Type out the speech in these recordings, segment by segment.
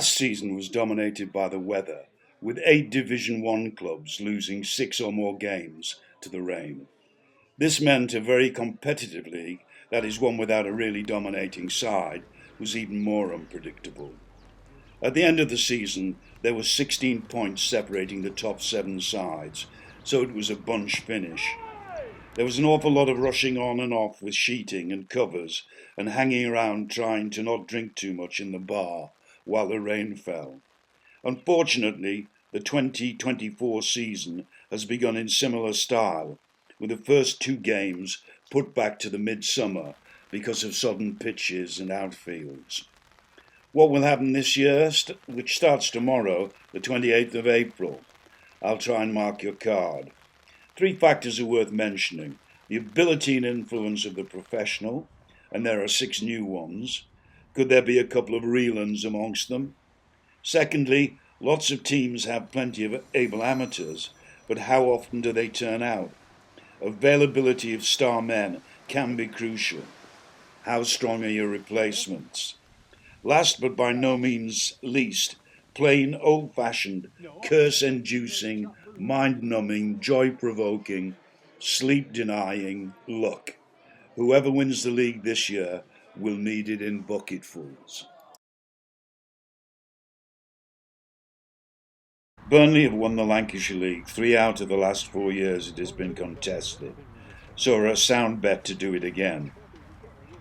Last season was dominated by the weather, with 8 Division 1 clubs losing 6 or more games to the rain. This meant a very competitive league, that is, one without a really dominating side, was even more unpredictable. At the end of the season, there were 16 points separating the top 7 sides, so it was a bunch finish. There was an awful lot of rushing on and off with sheeting and covers and hanging around trying to not drink too much in the bar while the rain fell. Unfortunately, the 2024 season has begun in similar style, with the first 2 games put back to the midsummer because of sodden pitches and outfields. What will happen this year, which starts tomorrow, the 28th of April? I'll try and mark your card. 3 factors are worth mentioning: the ability and influence of the professional, and there are 6 new ones. Could there be a couple of real uns amongst them? Secondly, lots of teams have plenty of able amateurs, but how often do they turn out? Availability of star men can be crucial. How strong are your replacements? Last but by no means least, plain old-fashioned, curse-inducing, mind-numbing, joy-provoking, sleep-denying luck. Whoever wins the league this year will need it in bucketfuls. Burnley have won the Lancashire League 3 out of the last 4 years it has been contested, so are a sound bet to do it again.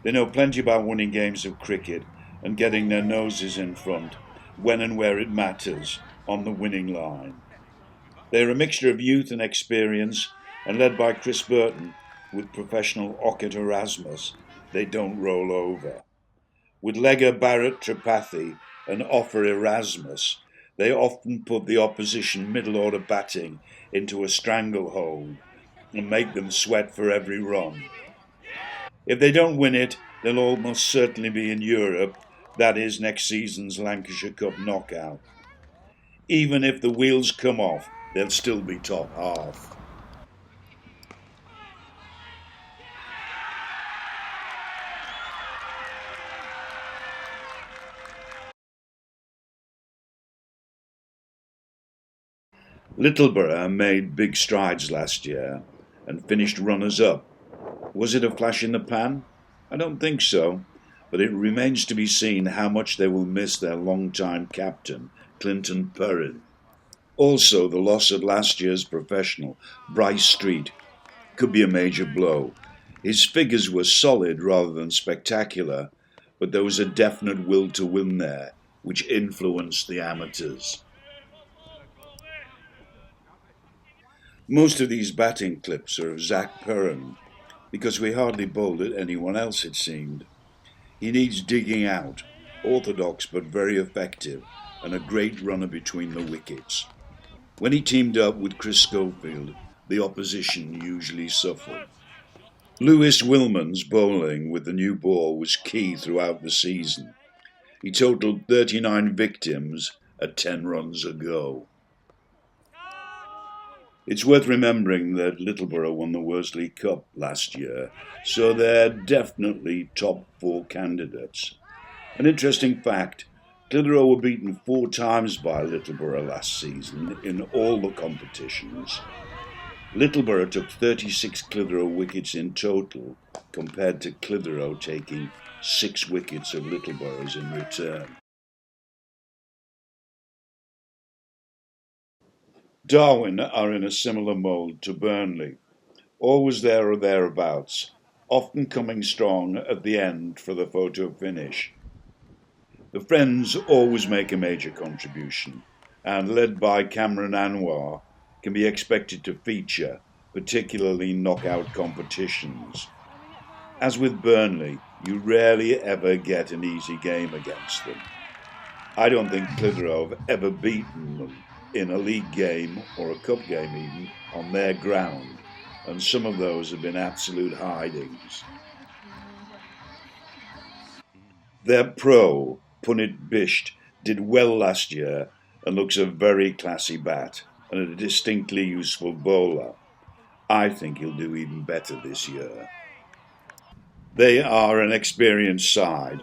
They know plenty about winning games of cricket and getting their noses in front, when and where it matters, on the winning line. They are a mixture of youth and experience, and led by Chris Burton, with professional Ockett Erasmus, they don't roll over. With Lega Barrett Tripathi and Offer Erasmus, they often put the opposition middle-order batting into a stranglehold and make them sweat for every run. If they don't win it, they'll almost certainly be in Europe, that is, next season's Lancashire Cup knockout. Even if the wheels come off, they'll still be top half. Littleborough made big strides last year and finished runners-up. Was it a flash in the pan? I don't think so, but it remains to be seen how much they will miss their long-time captain, Clinton Perrin. Also, the loss of last year's professional, Bryce Street, could be a major blow. His figures were solid rather than spectacular, but there was a definite will to win there, which influenced the amateurs. Most of these batting clips are of Zach Perrin, because we hardly bowled at anyone else, it seemed. He needs digging out, orthodox but very effective, and a great runner between the wickets. When he teamed up with Chris Schofield, the opposition usually suffered. Lewis Willman's bowling with the new ball was key throughout the season. He totalled 39 victims at 10 runs a go. It's worth remembering that Littleborough won the Worsley Cup last year, so they're definitely top 4 candidates. An interesting fact, Clitheroe were beaten 4 times by Littleborough last season in all the competitions. Littleborough took 36 Clitheroe wickets in total, compared to Clitheroe taking 6 wickets of Littleborough's in return. Darwin are in a similar mould to Burnley, always there or thereabouts, often coming strong at the end for the photo finish. The Friends always make a major contribution, and led by Cameron Anwar, can be expected to feature, particularly in knockout competitions. As with Burnley, you rarely ever get an easy game against them. I don't think Clitheroe have ever beaten them in a league game or a cup game even on their ground, and some of those have been absolute hidings. Their pro, Punit Bisht, did well last year and looks a very classy bat and a distinctly useful bowler. I think he'll do even better this year. They are an experienced side.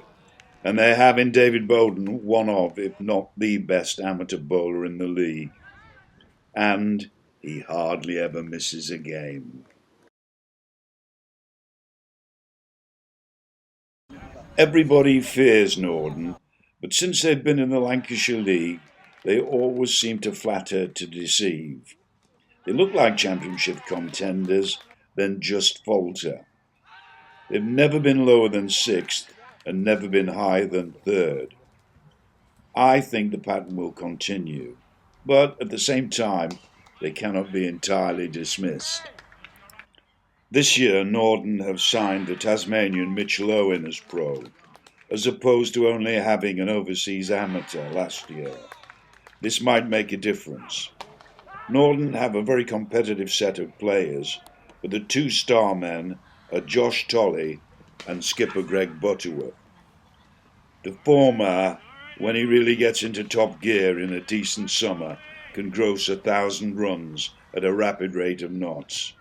And they have in David Bowden one of, if not the best amateur bowler in the league. And he hardly ever misses a game. Everybody fears Nordon, but since they've been in the Lancashire League, they always seem to flatter to deceive. They look like championship contenders, then just falter. They've never been lower than sixth and never been higher than third. I think the pattern will continue, but at the same time, they cannot be entirely dismissed. This year, Nordon have signed the Tasmanian Mitchell Owen as pro, as opposed to only having an overseas amateur last year. This might make a difference. Nordon have a very competitive set of players, but the two star men are Josh Tolley and skipper Greg Butterworth. The former, when he really gets into top gear in a decent summer, can gross 1,000 runs at a rapid rate of knots.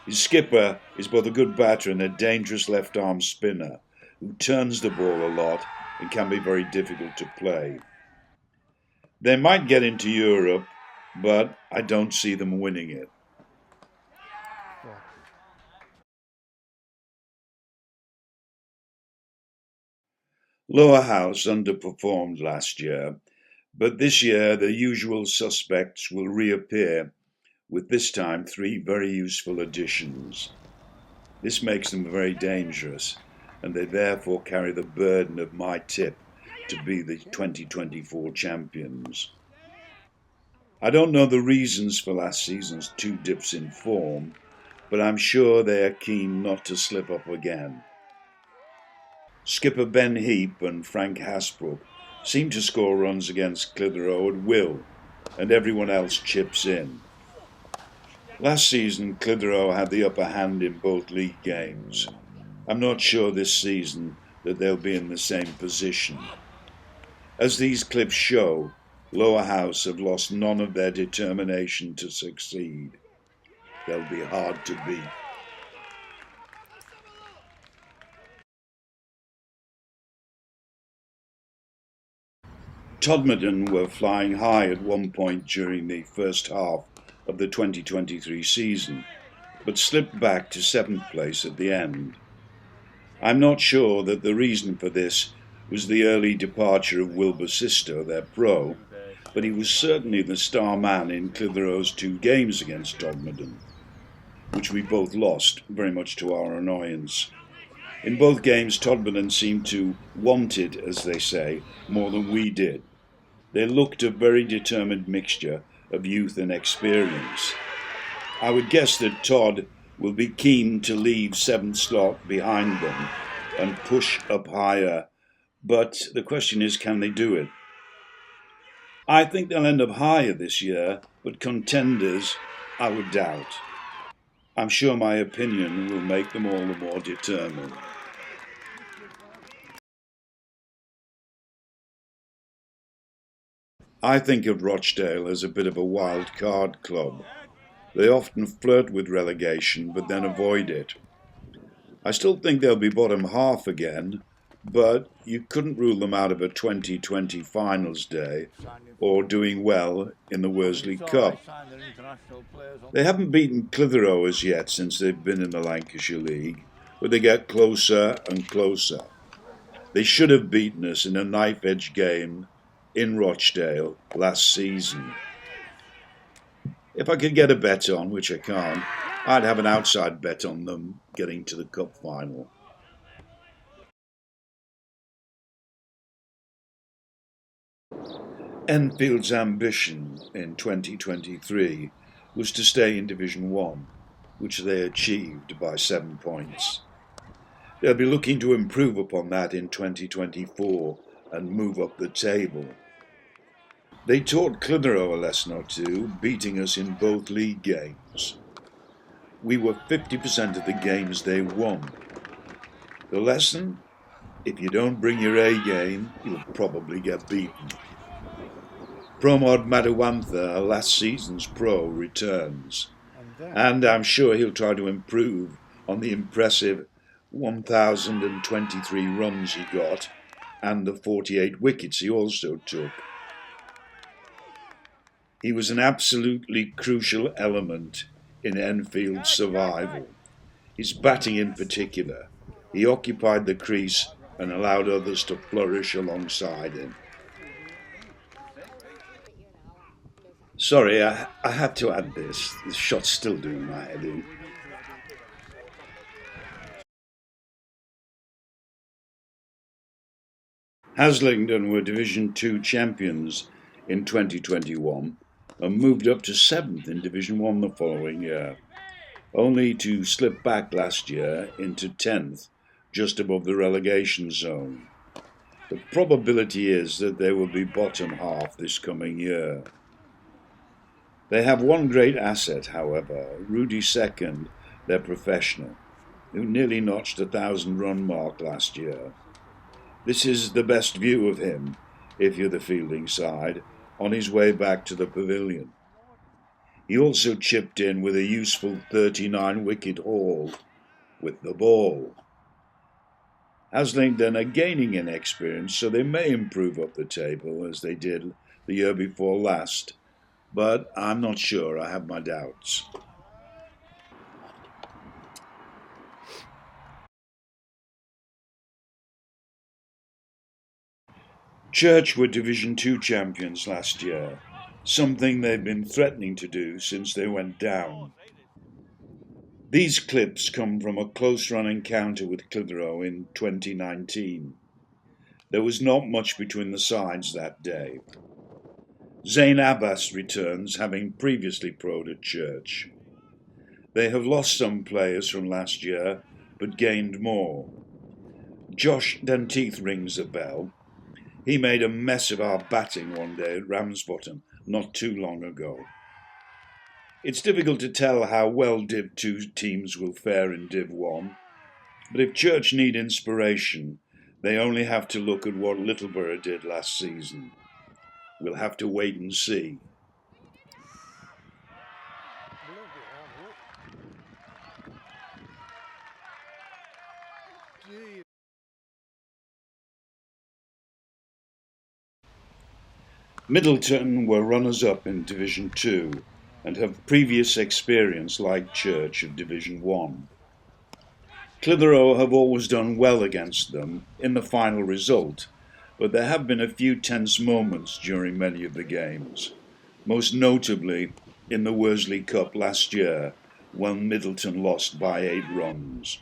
His skipper is both a good batter and a dangerous left-arm spinner who turns the ball a lot and can be very difficult to play. They might get into Europe, but I don't see them winning it. Lower House underperformed last year, but this year the usual suspects will reappear, with this time 3 very useful additions. This makes them very dangerous, and they therefore carry the burden of my tip to be the 2024 champions. I don't know the reasons for last season's 2 dips in form, but I'm sure they are keen not to slip up again. Skipper Ben Heap and Frank Hasbrook seem to score runs against Clitheroe at will, and everyone else chips in. Last season, Clitheroe had the upper hand in both league games. I'm not sure this season that they'll be in the same position. As these clips show, Lower House have lost none of their determination to succeed. They'll be hard to beat. Todmorden were flying high at one point during the first half of the 2023 season, but slipped back to 7th place at the end. I'm not sure that the reason for this was the early departure of Wilbur Sisto, their pro, but he was certainly the star man in Clitheroe's 2 games against Todmorden, which we both lost, very much to our annoyance. In both games, Todmorden seemed to want it, as they say, more than we did. They looked a very determined mixture of youth and experience. I would guess that Todd will be keen to leave 7th slot behind them and push up higher, but the question is, can they do it? I think they'll end up higher this year, but contenders, I would doubt. I'm sure my opinion will make them all the more determined. I think of Rochdale as a bit of a wild card club. They often flirt with relegation, but then avoid it. I still think they'll be bottom half again, but you couldn't rule them out of a 2020 finals day or doing well in the Worsley Cup. They haven't beaten Clitheroe as yet since they've been in the Lancashire League, but they get closer and closer. They should have beaten us in a knife-edge game in Rochdale last season. If I could get a bet on, which I can't, I'd have an outside bet on them getting to the cup final. Enfield's ambition in 2023 was to stay in Division 1, which they achieved by 7 points. They'll be looking to improve upon that in 2024 and move up the table. They taught Clitheroe a lesson or two, beating us in both league games. We were 50% of the games they won. The lesson? If you don't bring your A game, you'll probably get beaten. Pramod Madhawantha, last season's pro, returns, and I'm sure he'll try to improve on the impressive 1,023 runs he got and the 48 wickets he also took. He was an absolutely crucial element in Enfield's survival. His batting in particular. He occupied the crease and allowed others to flourish alongside him. Sorry, I had to add this. The shot's still doing my head in. Haslingden were Division 2 champions in 2021 and moved up to 7th in Division 1 the following year, only to slip back last year into 10th, just above the relegation zone. The probability is that they will be bottom half this coming year. They have one great asset, however, Rudy Second, their professional, who nearly notched the 1,000-run mark last year. This is the best view of him, if you're the fielding side, on his way back to the pavilion. He also chipped in with a useful 39-wicket haul with the ball. Haslingden are gaining in experience, so they may improve up the table as they did the year before last, but I'm not sure. I have my doubts. Church were Division 2 champions last year, something they've been threatening to do since they went down. These clips come from a close-run encounter with Clitheroe in 2019. There was not much between the sides that day. Zain Abbas returns, having previously pro'd at Church. They have lost some players from last year, but gained more. Josh Denteith rings a bell. He made a mess of our batting one day at Ramsbottom not too long ago. It's difficult to tell how well Div 2 teams will fare in Div 1, but if Church need inspiration, they only have to look at what Littleborough did last season. We'll have to wait and see. Middleton were runners-up in Division 2 and have previous experience, like Church, of Division 1. Clitheroe have always done well against them in the final result, but there have been a few tense moments during many of the games, most notably in the Worsley Cup last year when Middleton lost by 8 runs.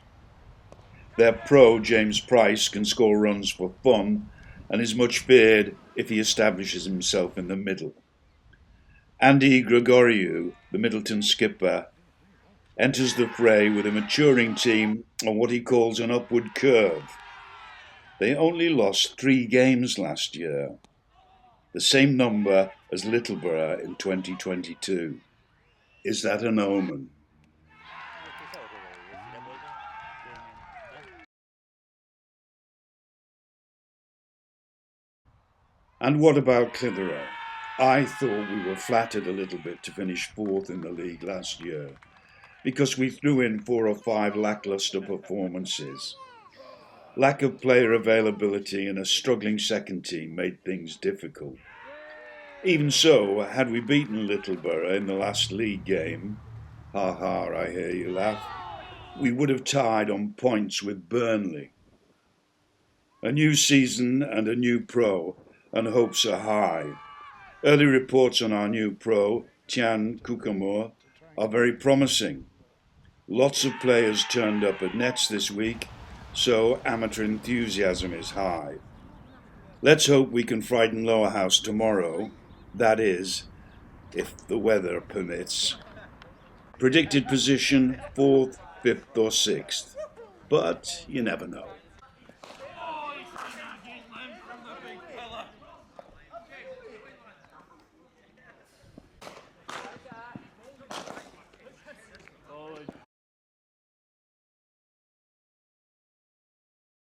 Their pro, James Price, can score runs for fun and is much feared if he establishes himself in the middle. Andy Gregoriou, the Middleton skipper, enters the fray with a maturing team on what he calls an upward curve. They only lost 3 games last year, the same number as Littleborough in 2022. Is that an omen? And what about Clitheroe? I thought we were flattered a little bit to finish 4th in the league last year, because we threw in 4 or 5 lacklustre performances. Lack of player availability and a struggling second team made things difficult. Even so, had we beaten Littleborough in the last league game, ha ha, I hear you laugh, we would have tied on points with Burnley. A new season and a new pro, and hopes are high. Early reports on our new pro, Tian Kukamor, are very promising. Lots of players turned up at nets this week, so amateur enthusiasm is high. Let's hope we can frighten Lower House tomorrow, that is, if the weather permits. Predicted position 4th, 5th or 6th, but you never know.